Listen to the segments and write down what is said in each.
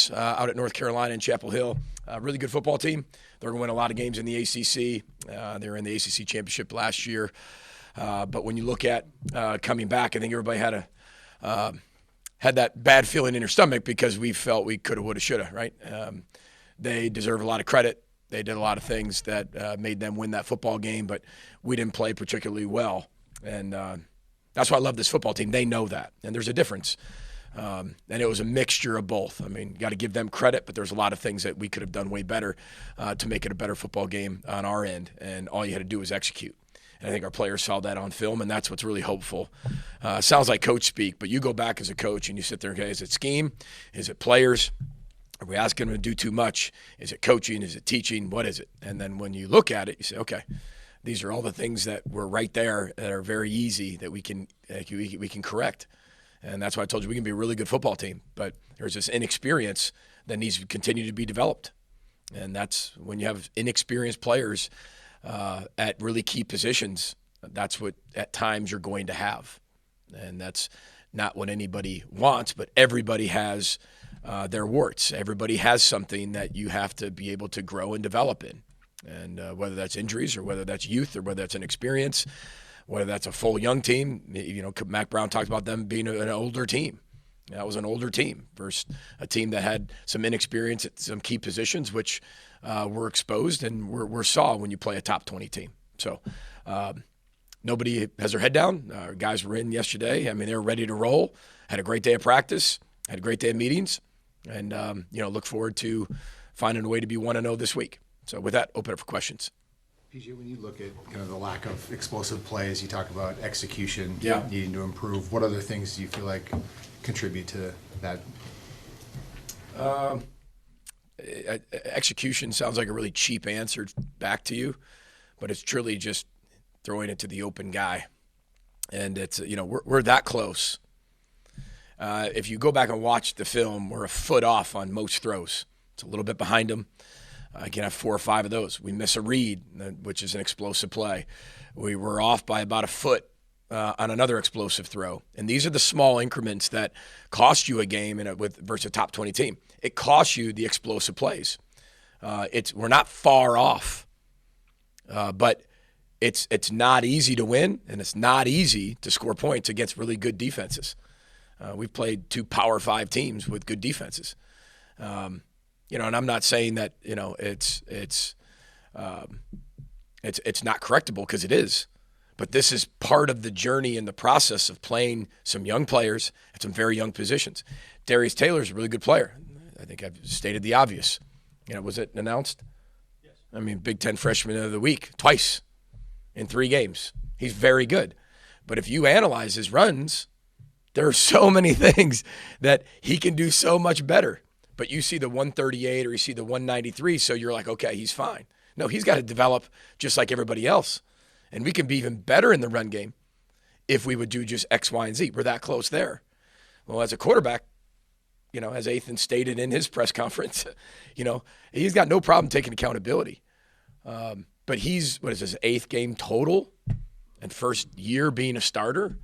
Gophers out at North Carolina in Chapel Hill. Really good football team. They're going to win a lot of games in the ACC. They were in the ACC championship last year. But when you look at coming back, I think everybody had that bad feeling in their stomach because we felt we coulda, woulda, shoulda, right? They deserve a lot of credit. They did a lot of things that made them win that football game, but we didn't play particularly well. And that's why I love this football team. They know that, and there's a difference. And it was a mixture of both. I mean, you got to give them credit, but there's a lot of things that we could have done way better to make it a better football game on our end, and all you had to do was execute. And I think our players saw that on film, and that's what's really hopeful. Sounds like coach speak, but you go back as a coach and you sit there and go, is it scheme? Is it players? Are we asking them to do too much? Is it coaching? Is it teaching? What is it? And then when you look at it, you say, okay, these are all the things that were right there that are very easy that we can correct. And that's why I told you we can be a really good football team. But there's this inexperience that needs to continue to be developed. And that's when you have inexperienced players at really key positions, that's what at times you're going to have. And that's not what anybody wants, but everybody has their warts. Everybody has something that you have to be able to grow and develop in. And whether that's injuries or whether that's youth or whether that's an experience, whether that's a full young team. You know, Mac Brown talked about them being an older team. That was an older team versus a team that had some inexperience at some key positions, which were exposed and were saw when you play a top 20 team. So nobody has their head down. Our guys were in yesterday. I mean, they were ready to roll. Had a great day of practice. Had a great day of meetings. And, look forward to finding a way to be 1-0 this week. So with that, open up for questions. PJ, when you look at kind of the lack of explosive plays, you talk about execution needing to improve. What other things do you feel like contribute to that? Execution sounds like a really cheap answer back to you, but it's truly just throwing it to the open guy. And it's, we're that close. If you go back and watch the film, we're a foot off on most throws. It's a little bit behind them. I can have 4 or 5 of those. We miss a read, which is an explosive play. We were off by about a foot on another explosive throw. And these are the small increments that cost you a game versus a top 20 team. It costs you the explosive plays. We're not far off, but it's not easy to win, and it's not easy to score points against really good defenses. We've played 2 Power 5 teams with good defenses. And I'm not saying that it's not correctable, because it is, but this is part of the journey and the process of playing some young players at some very young positions. Darius Taylor's a really good player. I think I've stated the obvious. Was it announced? Yes. I mean, Big Ten Freshman of the Week twice in 3 games. He's very good, but if you analyze his runs, there are so many things that he can do so much better. But you see the 138 or you see the 193, so you're like, okay, he's fine. No, he's got to develop just like everybody else. And we can be even better in the run game if we would do just X, Y, and Z. We're that close there. Well, as a quarterback, as Ethan stated in his press conference, he's got no problem taking accountability. But he's, his 8th game total and first year being a starter?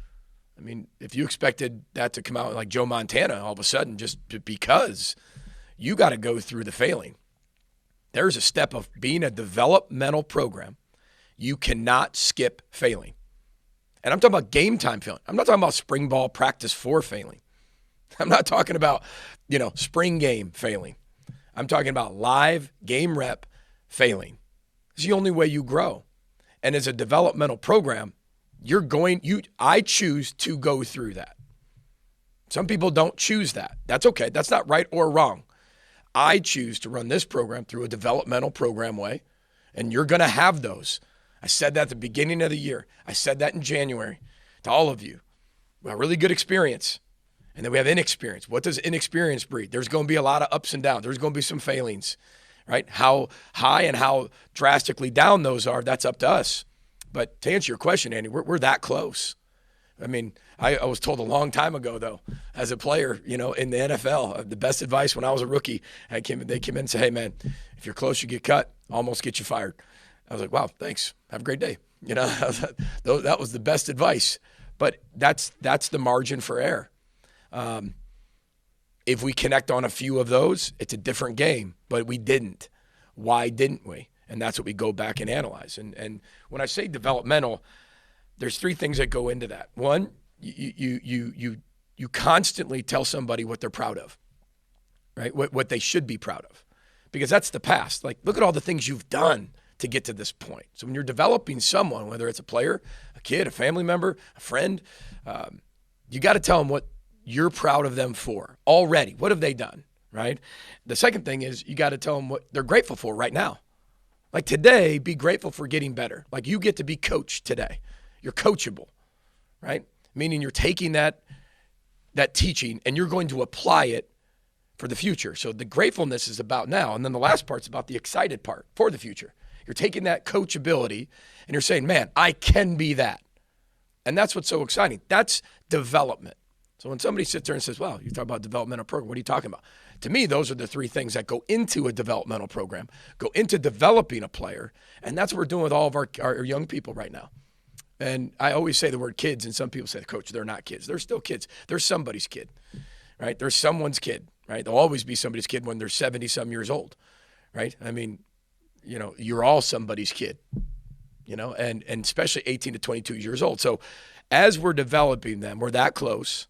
I mean, if you expected that to come out like Joe Montana all of a sudden just because – you got to go through the failing. There's a step of being a developmental program. You cannot skip failing. And I'm talking about game time failing. I'm not talking about spring ball practice 4 failing. I'm not talking about, spring game failing. I'm talking about live game rep failing. It's the only way you grow. And as a developmental program, I choose to go through that. Some people don't choose that. That's okay. That's not right or wrong. I choose to run this program through a developmental program way, and you're going to have those. I said that at the beginning of the year. I said that in January to all of you. We have really good experience, and then we have inexperience. What does inexperience breed? There's going to be a lot of ups and downs. There's going to be some failings, right? How high and how drastically down those are, that's up to us. But to answer your question, Andy, we're that close. I mean, I was told a long time ago, though, as a player, in the NFL, the best advice when I was a rookie, they came in and said, hey, man, if you're close, you get cut, almost get you fired. I was like, wow, thanks. Have a great day. That was the best advice. But that's the margin for error. If we connect on a few of those, it's a different game, but we didn't. Why didn't we? And that's what we go back and analyze. And when I say developmental, there's three things that go into that. One, you constantly tell somebody what they're proud of, right? What they should be proud of, because that's the past. Like, look at all the things you've done to get to this point. So when you're developing someone, whether it's a player, a kid, a family member, a friend, you got to tell them what you're proud of them for already. What have they done, right? The second thing is you got to tell them what they're grateful for right now. Like today, be grateful for getting better. Like you get to be coached today. You're coachable, right? Meaning you're taking that teaching and you're going to apply it for the future. So the gratefulness is about now. And then the last part's about the excited part for the future. You're taking that coachability and you're saying, man, I can be that. And that's what's so exciting. That's development. So when somebody sits there and says, well, you talk about developmental program, what are you talking about? To me, those are the three things that go into a developmental program, go into developing a player. And that's what we're doing with all of our young people right now. And I always say the word kids, and some people say, coach, they're not kids. They're still kids. They're somebody's kid, right? They're someone's kid, right? They'll always be somebody's kid when they're 70-some years old, right? I mean, you're all somebody's kid, and especially 18 to 22 years old. So as we're developing them, we're that close.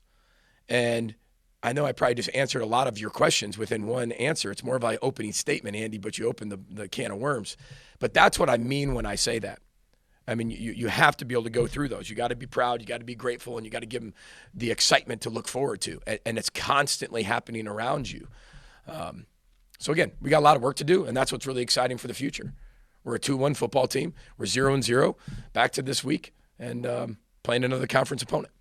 And I know I probably just answered a lot of your questions within one answer. It's more of an opening statement, Andy, but you opened the can of worms. But that's what I mean when I say that. I mean, you have to be able to go through those. You got to be proud, you got to be grateful, and you got to give them the excitement to look forward to. And it's constantly happening around you. So again, we got a lot of work to do, and that's what's really exciting for the future. We're a 2-1 football team. We're 0-0 back to this week and playing another conference opponent.